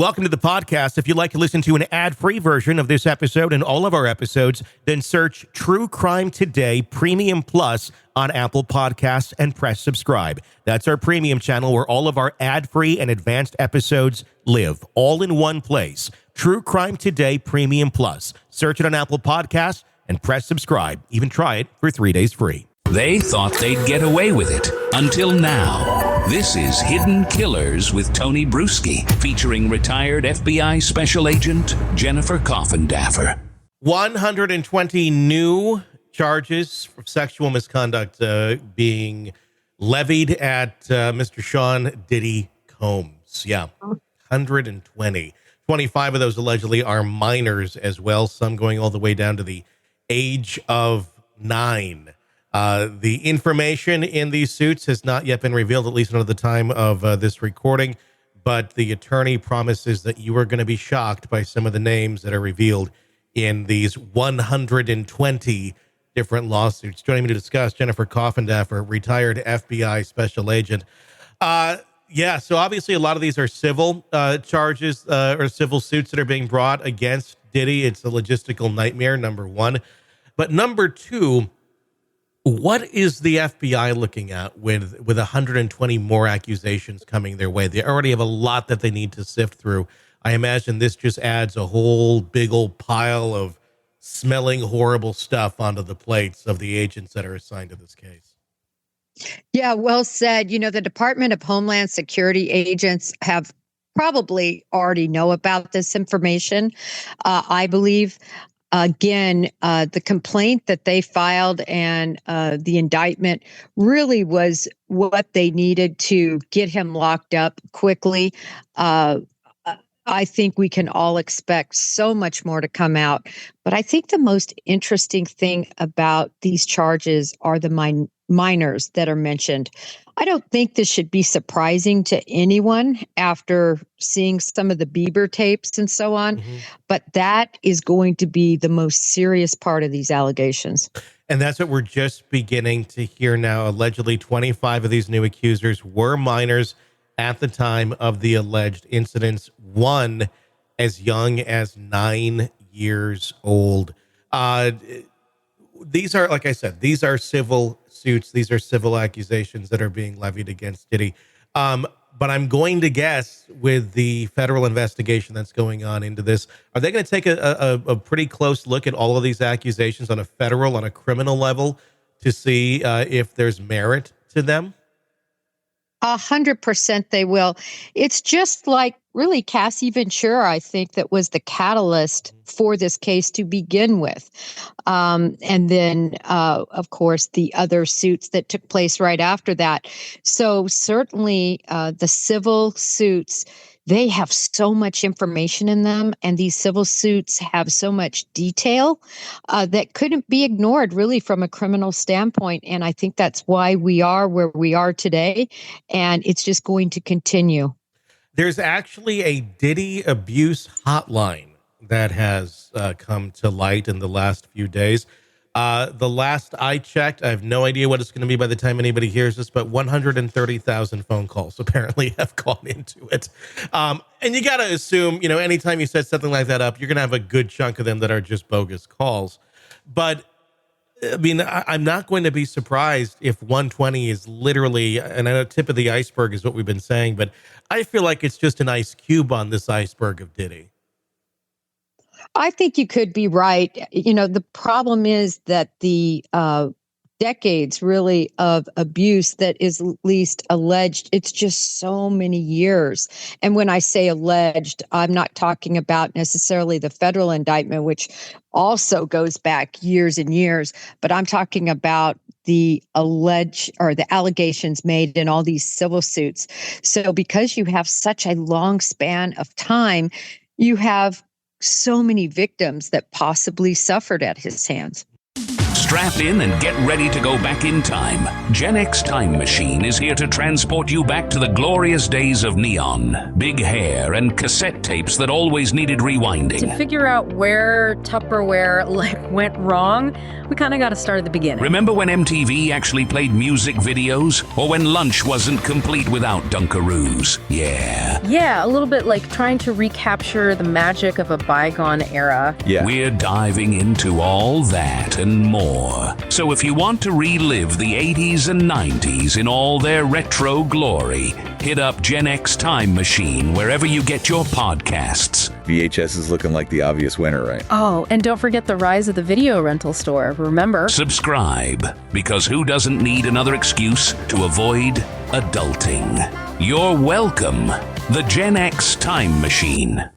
Welcome to the podcast. If you'd like to listen to an ad-free version of this episode and all of our episodes, then search True Crime Today Premium Plus on Apple Podcasts and press subscribe. That's our premium channel where all of our ad-free and advanced episodes live, all in one place. True Crime Today Premium Plus. Search it on Apple Podcasts and press subscribe. Even try it for 3 days free. They thought they'd get away with it until now. This is Hidden Killers with Tony Brueski, featuring retired FBI Special Agent Jennifer Coffindaffer. 120 new charges for sexual misconduct being levied at Mr. Sean Diddy Combs. Yeah, 120. 25 of those allegedly are minors as well, some going all the way down to the age of 9. The information in these suits has not yet been revealed, at least not at the time of this recording, but the attorney promises that you are going to be shocked by some of the names that are revealed in these 120 different lawsuits. Joining me to discuss, Jennifer Coffindaffer, retired FBI Special Agent. So obviously a lot of these are civil charges or civil suits that are being brought against Diddy. It's a logistical nightmare, number one. But number two, what is the FBI looking at with 120 more accusations coming their way? They already have a lot that they need to sift through. I imagine this just adds a whole big old pile of smelling horrible stuff onto the plates of the agents that are assigned to this case. Yeah, well said. You know, the Department of Homeland Security agents have probably already know about this information, I believe. Again, the complaint that they filed and the indictment really was what they needed to get him locked up quickly. I think we can all expect so much more to come out. But I think the most interesting thing about these charges are the minors that are mentioned. I don't think this should be surprising to anyone after seeing some of the Bieber tapes and so on, but that is going to be the most serious part of these allegations. And that's what we're just beginning to hear now. Allegedly, 25 of these new accusers were minors at the time of the alleged incidents, one as young as 9 years old. These are, like I said, these are civil suits. These are civil accusations that are being levied against Diddy. But I'm going to guess with the federal investigation that's going on into this, are they going to take a pretty close look at all of these accusations on a criminal level to see if there's merit to them? 100% they will. It's just like really Cassie Ventura, I think, that was the catalyst for this case to begin with. And then, of course, the other suits that took place right after that. So certainly the civil suits, they have so much information in them, and these civil suits have so much detail that couldn't be ignored really from a criminal standpoint. And I think that's why we are where we are today, and it's just going to continue. There's actually a Diddy abuse hotline that has come to light in the last few days. The last I checked, I have no idea what it's going to be by the time anybody hears this, but 130,000 phone calls apparently have gone into it. And you got to assume, anytime you set something like that up, you're going to have a good chunk of them that are just bogus calls. But I mean, I'm not going to be surprised if 120 is literally, and I know tip of the iceberg is what we've been saying, but I feel like it's just an ice cube on this iceberg of Diddy. I think you could be right. The problem is that the decades really of abuse that is at least alleged, it's just so many years. And when I say alleged, I'm not talking about necessarily the federal indictment, which also goes back years and years, but I'm talking about the allegations made in all these civil suits. So because you have such a long span of time, you have so many victims that possibly suffered at his hands. Strap in and get ready to go back in time. Gen X Time Machine is here to transport you back to the glorious days of neon, big hair, and cassette tapes that always needed rewinding. To figure out where Tupperware went wrong, we kind of got to start at the beginning. Remember when MTV actually played music videos? Or when lunch wasn't complete without Dunkaroos? Yeah, a little bit like trying to recapture the magic of a bygone era. Yeah. We're diving into all that and more. So if you want to relive the 80s and 90s in all their retro glory, hit up Gen X Time Machine wherever you get your podcasts. VHS is looking like the obvious winner, right? Oh, and don't forget the rise of the video rental store, remember? Subscribe, because who doesn't need another excuse to avoid adulting? You're welcome. The Gen X Time Machine.